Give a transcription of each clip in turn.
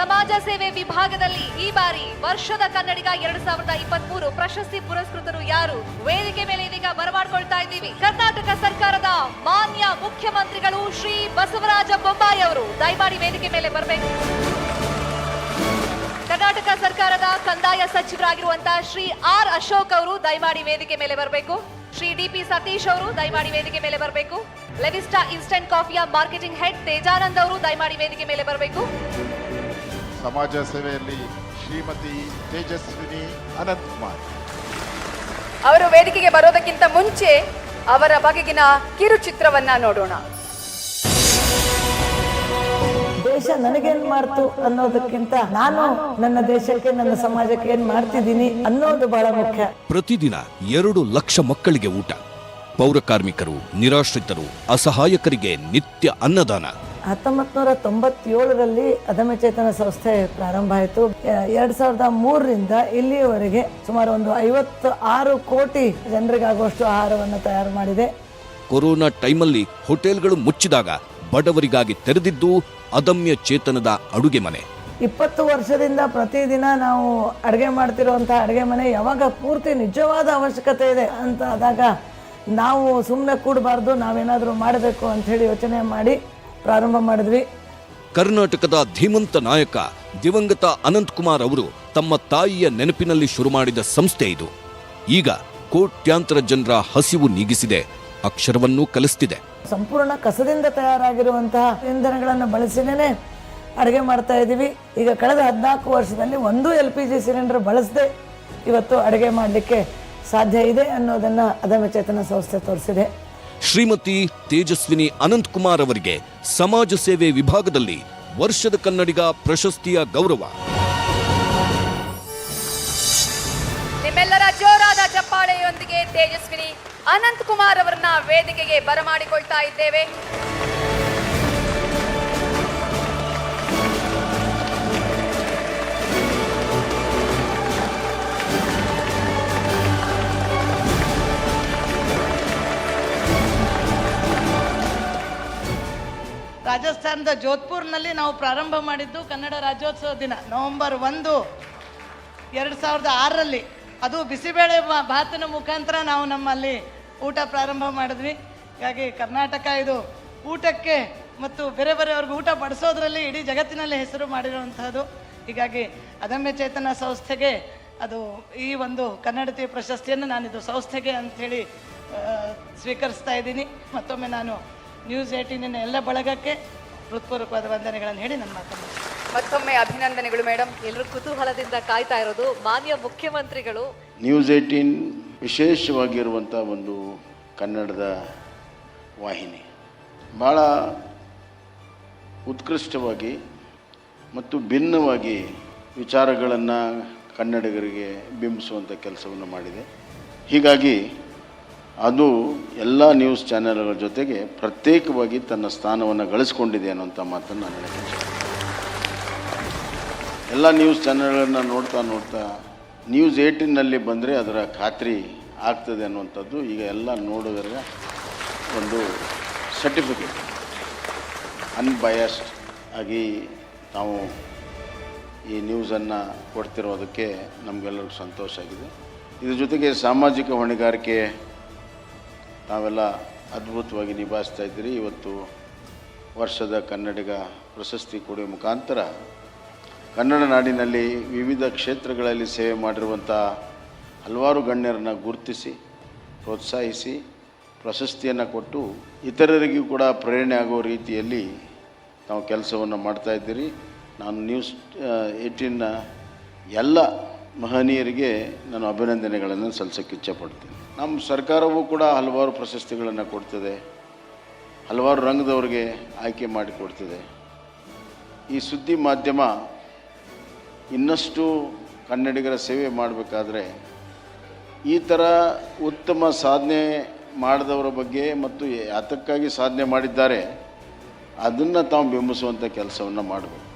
ಸಮಾಜ ಸೇವೆ ವಿಭಾಗದಲ್ಲಿ ಈ ಬಾರಿ ವರ್ಷದ ಕನ್ನಡಿಗ 2023 ಪ್ರಶಸ್ತಿ ಪುರಸ್ಕೃತರು ಯಾರು? ವೇದಿಕೆ ಮೇಲೆ ಇದೀಗ ಬರಮಾಡ್ಕೊಳ್ತಾ ಇದ್ದೀವಿ. ಕರ್ನಾಟಕ ಸರ್ಕಾರದ ಮಾನ್ಯ ಮುಖ್ಯಮಂತ್ರಿಗಳು ಶ್ರೀ ಬಸವರಾಜ ಬೊಮ್ಮಾಯಿ ಅವರು ದಯಮಾಡಿ ವೇದಿಕೆ ಮೇಲೆ ಬರಬೇಕು. ಕರ್ನಾಟಕ ಸರ್ಕಾರದ ಕಂದಾಯ ಸಚಿವರಾಗಿರುವಂತಹ ಶ್ರೀ ಆರ್ ಅಶೋಕ್ ಅವರು ದಯಮಾಡಿ ವೇದಿಕೆ ಮೇಲೆ ಬರಬೇಕು. ಶ್ರೀ ಡಿ.ಪಿ. ಸತೀಶ್ ಅವರು ದಯಮಾಡಿ ವೇದಿಕೆ ಮೇಲೆ ಬರಬೇಕು. ಲೆವಿಸ್ಟಾ ಇನ್ಸ್ಟೆಂಟ್ ಕಾಫಿಯ ಮಾರ್ಕೆಟಿಂಗ್ ಹೆಡ್ ತೇಜಾನಂದ್ ಅವರು ದಯಮಾಡಿ ವೇದಿಕೆ ಮೇಲೆ ಬರಬೇಕು. ಸಮಾಜ ಸೇವೆಯಲ್ಲಿ ಶ್ರೀಮತಿ ತೇಜಸ್ವಿನಿ ಅನಂತಕುಮಾರ್ ಅವರು ವೇದಿಕೆಗೆ ಬರೋದಕ್ಕಿಂತ ಮುಂಚೆ ಅವರ ಬಗೆಗಿನ ಕಿರುಚಿತ್ರವನ್ನ ನೋಡೋಣ. ದೇಶ ನನಗೇನ್ ಮಾಡ್ತು ಅನ್ನೋದಕ್ಕಿಂತ ನಾನು ನನ್ನ ದೇಶಕ್ಕೆ ನನ್ನ ಸಮಾಜಕ್ಕೆ ಏನ್ ಮಾಡ್ತಿದ್ದೀನಿ ಅನ್ನೋದು ಬಹಳ ಮುಖ್ಯ. ಪ್ರತಿದಿನ 2 ಲಕ್ಷ ಮಕ್ಕಳಿಗೆ ಊಟ, ಪೌರ ಕಾರ್ಮಿಕರು, ನಿರಾಶ್ರಿತರು, ಅಸಹಾಯಕರಿಗೆ ನಿತ್ಯ ಅನ್ನದಾನ. 1997ರಲ್ಲಿ ಅದಮ್ಯ ಚೇತನ ಸಂಸ್ಥೆ ಪ್ರಾರಂಭ ಆಯಿತು. 2003ರಿಂದ ಇಲ್ಲಿಯವರೆಗೆ ಸುಮಾರು ಒಂದು 56 ಕೋಟಿ ಜನರಿಗಾಗುವಷ್ಟು ಆಹಾರವನ್ನು ತಯಾರು ಮಾಡಿದೆ. ಕೊರೋನಾ ಟೈಮಲ್ಲಿ ಹೋಟೆಲ್ಗಳು ಮುಚ್ಚಿದಾಗ ಬಡವರಿಗಾಗಿ ತೆರೆದಿದ್ದು ಅದಮ್ಯ ಚೇತನದ ಅಡುಗೆ ಮನೆ. 20 ವರ್ಷದಿಂದ ಪ್ರತಿದಿನ ನಾವು ಅಡುಗೆ ಮಾಡ್ತಿರುವಂತಹ ಅಡುಗೆ ಮನೆ ಯಾವಾಗ ಪೂರ್ತಿ ನಿಜವಾದ ಅವಶ್ಯಕತೆ ಇದೆ ಅಂತ ಆದಾಗ ನಾವು ಸುಮ್ಮನೆ ಕೂಡಬಾರ್ದು, ನಾವೇನಾದರೂ ಮಾಡಬೇಕು ಅಂತ ಹೇಳಿ ಯೋಚನೆ ಮಾಡಿ ಪ್ರಾರಂಭ ಮಾಡಿದ್ವಿ. ಕರ್ನಾಟಕದ ಧೀಮಂತ ನಾಯಕ ದಿವಂಗತ ಅನಂತಕುಮಾರ್ ಅವರು ತಮ್ಮ ತಾಯಿಯ ನೆನಪಿನಲ್ಲಿ ಶುರು ಮಾಡಿದ ಸಂಸ್ಥೆ ಇದು. ಈಗ ಕೋಟ್ಯಾಂತರ ಜನರ ಹಸಿವು ನೀಗಿಸಿದೆ, ಅಕ್ಷರವನ್ನೂ ಕಲಿಸ್ತಿದೆ. ಸಂಪೂರ್ಣ ಕಸದಿಂದ ತಯಾರಾಗಿರುವಂತಹ ಇಂಧನಗಳನ್ನು ಬಳಸಿನೇ ಅಡುಗೆ ಮಾಡ್ತಾ ಇದ್ದೀವಿ. ಈಗ ಕಳೆದ 14 ವರ್ಷದಲ್ಲಿ ಒಂದು LPG ಸಿಲಿಂಡರ್ ಬಳಸದೆ ಇವತ್ತು ಅಡುಗೆ ಮಾಡಲಿಕ್ಕೆ ಸಾಧ್ಯ ಇದೆ ಅನ್ನೋದನ್ನು ಅದಮ್ಯ ಚೇತನ ಸಂಸ್ಥೆ ತೋರಿಸಿದೆ. ಶ್ರೀಮತಿ ತೇಜಸ್ವಿನಿ ಅನಂತಕುಮಾರ್ ಅವರಿಗೆ ಸಮಾಜ ಸೇವೆ ವಿಭಾಗದಲ್ಲಿ ವರ್ಷದ ಕನ್ನಡಿಗ ಪ್ರಶಸ್ತಿಯ ಗೌರವ. ನಿಮ್ಮೆಲ್ಲರ ಜೋರಾದ ಚಪ್ಪಾಳೆಯೊಂದಿಗೆ ತೇಜಸ್ವಿನಿ ಅನಂತಕುಮಾರ್ ಅವರನ್ನ ವೇದಿಕೆಗೆ ಬರಮಾಡಿಕೊಳ್ತಾ ಇದ್ದೇವೆ. ರಾಜಸ್ಥಾನದ ಜೋಧ್ಪುರ್ನಲ್ಲಿ ನಾವು ಪ್ರಾರಂಭ ಮಾಡಿದ್ದು ಕನ್ನಡ ರಾಜ್ಯೋತ್ಸವ ದಿನ ನವೆಂಬರ್ 1, 2006ರಲ್ಲಿ. ಅದು ಬಿಸಿಬೇಳೆ ಭಾತಿನ ಮುಖಾಂತರ ನಾವು ನಮ್ಮಲ್ಲಿ ಊಟ ಪ್ರಾರಂಭ ಮಾಡಿದ್ವಿ. ಹೀಗಾಗಿ ಕರ್ನಾಟಕ ಇದು ಊಟಕ್ಕೆ ಮತ್ತು ಬೇರೆ ಬೇರೆಯವ್ರಿಗೆ ಊಟ ಬಡಿಸೋದ್ರಲ್ಲಿ ಇಡೀ ಜಗತ್ತಿನಲ್ಲಿ ಹೆಸರು ಮಾಡಿರುವಂಥದ್ದು. ಹೀಗಾಗಿ ಅದಮ್ಯ ಚೇತನ ಸಂಸ್ಥೆಗೆ ಅದು ಈ ಒಂದು ಕನ್ನಡತಿ ಪ್ರಶಸ್ತಿಯನ್ನು ನಾನಿದು ಸಂಸ್ಥೆಗೆ ಅಂಥೇಳಿ ಸ್ವೀಕರಿಸ್ತಾ ಇದ್ದೀನಿ. ಮತ್ತೊಮ್ಮೆ ನಾನು ನ್ಯೂಸ್ 18 ಎಲ್ಲ ಬಳಗಕ್ಕೆ ಹೃತ್ಪೂರ್ವಕವಾದ ವಂದನೆಗಳನ್ನು ಹೇಳಿ ನನ್ನ ಮಾತನ್ನು ಮತ್ತೊಮ್ಮೆ ಅಭಿನಂದನೆಗಳು ಮೇಡಮ್. ಎಲ್ಲರೂ ಕುತೂಹಲದಿಂದ ಕಾಯ್ತಾ ಇರೋದು ಮಾನ್ಯ ಮುಖ್ಯಮಂತ್ರಿಗಳು. ನ್ಯೂಸ್ 18 ವಿಶೇಷವಾಗಿರುವಂಥ ಒಂದು ಕನ್ನಡದ ವಾಹಿನಿ, ಭಾಳ ಉತ್ಕೃಷ್ಟವಾಗಿ ಮತ್ತು ಭಿನ್ನವಾಗಿ ವಿಚಾರಗಳನ್ನು ಕನ್ನಡಿಗರಿಗೆ ಬಿಂಬಿಸುವಂಥ ಕೆಲಸವನ್ನು ಮಾಡಿದೆ. ಹೀಗಾಗಿ ಅದು ಎಲ್ಲ ನ್ಯೂಸ್ ಚಾನೆಲ್ಗಳ ಜೊತೆಗೆ ಪ್ರತ್ಯೇಕವಾಗಿ ತನ್ನ ಸ್ಥಾನವನ್ನು ಗಳಿಸ್ಕೊಂಡಿದೆ ಅನ್ನೋಂಥ ಮಾತನ್ನು ನಾನು ಹೇಳಕ್ಕೆ ಎಲ್ಲ ನ್ಯೂಸ್ ಚಾನೆಲ್ಗಳನ್ನು ನೋಡ್ತಾ ನ್ಯೂಸ್ 18ನಲ್ಲಿ ಬಂದರೆ ಅದರ ಖಾತ್ರಿ ಆಗ್ತದೆ ಅನ್ನುವಂಥದ್ದು ಈಗ ಎಲ್ಲ ನೋಡೋದರ ಒಂದು ಸರ್ಟಿಫಿಕೇಟ್. ಅನ್ಬಯಾಸ್ಡ್ ಆಗಿ ನಾವು ಈ ನ್ಯೂಸನ್ನು ಕೊಡ್ತಿರೋದಕ್ಕೆ ನಮಗೆಲ್ಲರಿಗೂ ಸಂತೋಷ ಆಗಿದೆ. ಇದ್ರ ಜೊತೆಗೆ ಸಾಮಾಜಿಕ ಹೊಣೆಗಾರಿಕೆ ತಾವೆಲ್ಲ ಅದ್ಭುತವಾಗಿ ನಿಭಾಯಿಸ್ತಾ ಇದ್ದೀರಿ. ಇವತ್ತು ವರ್ಷದ ಕನ್ನಡಿಗ ಪ್ರಶಸ್ತಿ ಕೊಡುವ ಮುಖಾಂತರ ಕನ್ನಡ ನಾಡಿನಲ್ಲಿ ವಿವಿಧ ಕ್ಷೇತ್ರಗಳಲ್ಲಿ ಸೇವೆ ಮಾಡಿರುವಂಥ ಹಲವಾರು ಗಣ್ಯರನ್ನು ಗುರುತಿಸಿ ಪ್ರೋತ್ಸಾಹಿಸಿ ಪ್ರಶಸ್ತಿಯನ್ನು ಕೊಟ್ಟು ಇತರರಿಗೂ ಕೂಡ ಪ್ರೇರಣೆ ಆಗೋ ರೀತಿಯಲ್ಲಿ ನಾವು ಕೆಲಸವನ್ನು ಮಾಡ್ತಾಯಿದ್ದೀರಿ. ನಾನು ನ್ಯೂಸ್ 18ನ ಎಲ್ಲ ಮಹನೀಯರಿಗೆ ನಾನು ಅಭಿನಂದನೆಗಳನ್ನು ಸಲ್ಲಿಸೋಕ್ಕೆ ಇಚ್ಛೆಪಡ್ತೀನಿ. ನಮ್ಮ ಸರ್ಕಾರವೂ ಕೂಡ ಹಲವಾರು ಪ್ರಶಸ್ತಿಗಳನ್ನು ಕೊಡ್ತದೆ, ಹಲವಾರು ರಂಗದವ್ರಿಗೆ ಆಯ್ಕೆ ಮಾಡಿಕೊಡ್ತದೆ. ಈ ಸುದ್ದಿ ಮಾಧ್ಯಮ ಇನ್ನಷ್ಟು ಕನ್ನಡಿಗರ ಸೇವೆ ಮಾಡಬೇಕಾದ್ರೆ ಈ ಥರ ಉತ್ತಮ ಸಾಧನೆ ಮಾಡಿದವರ ಬಗ್ಗೆ ಮತ್ತು ಯಾತಕ್ಕಾಗಿ ಸಾಧನೆ ಮಾಡಿದ್ದಾರೆ ಅದನ್ನು ತಾವು ಬಿಂಬಿಸುವಂಥ ಕೆಲಸವನ್ನು ಮಾಡಬೇಕು.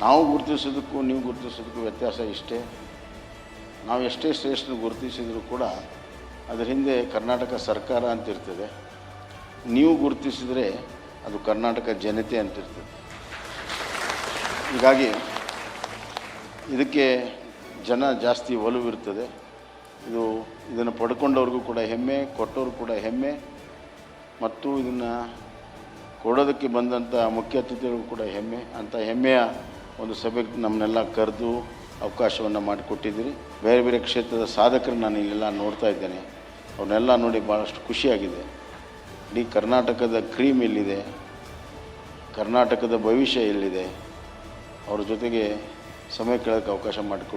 ನಾವು ಗುರುತಿಸೋದಕ್ಕೂ ನೀವು ಗುರುತಿಸೋದಕ್ಕೂ ವ್ಯತ್ಯಾಸ ಇಷ್ಟೇ. ನಾವು ಎಷ್ಟೇ ಶ್ರೇಷ್ಠ ಗುರುತಿಸಿದರೂ ಕೂಡ ಅದರ ಹಿಂದೆ ಕರ್ನಾಟಕ ಸರ್ಕಾರ ಅಂತಿರ್ತದೆ. ನೀವು ಗುರುತಿಸಿದರೆ ಅದು ಕರ್ನಾಟಕ ಜನತೆ ಅಂತಿರ್ತದೆ. ಹೀಗಾಗಿ ಇದಕ್ಕೆ ಜನ ಜಾಸ್ತಿ ಒಲವಿರ್ತದೆ. ಇದನ್ನು ಪಡ್ಕೊಂಡವ್ರಿಗೂ ಕೂಡ ಹೆಮ್ಮೆ, ಕೊಟ್ಟವ್ರಿಗೂ ಕೂಡ ಹೆಮ್ಮೆ, ಮತ್ತು ಇದನ್ನು ಕೊಡೋದಕ್ಕೆ ಬಂದಂಥ ಮುಖ್ಯ ಅತಿಥಿಗಳಿಗೂ ಕೂಡ ಹೆಮ್ಮೆ. ಅಂಥ ಹೆಮ್ಮೆಯ ಒಂದು ಸಭೆಗೆ ನಮ್ಮನ್ನೆಲ್ಲ ಕರೆದು ಅವಕಾಶವನ್ನು ಮಾಡಿಕೊಟ್ಟಿದ್ದೀರಿ. ಬೇರೆ ಬೇರೆ ಕ್ಷೇತ್ರದ ಸಾಧಕರು ನಾನು ಇಲ್ಲೆಲ್ಲ ನೋಡ್ತಾ ಇದ್ದೇನೆ. ಅವನ್ನೆಲ್ಲ ನೋಡಿ ಭಾಳಷ್ಟು ಖುಷಿಯಾಗಿದೆ. ಇಡೀ ಕರ್ನಾಟಕದ ಕ್ರೀಮ್ ಎಲ್ಲಿದೆ, ಕರ್ನಾಟಕದ ಭವಿಷ್ಯ ಎಲ್ಲಿದೆ, ಅವ್ರ ಜೊತೆಗೆ ಸಮಯ ಕೇಳೋಕ್ಕೆ ಅವಕಾಶ ಮಾಡಿಕೊಟ್ಟು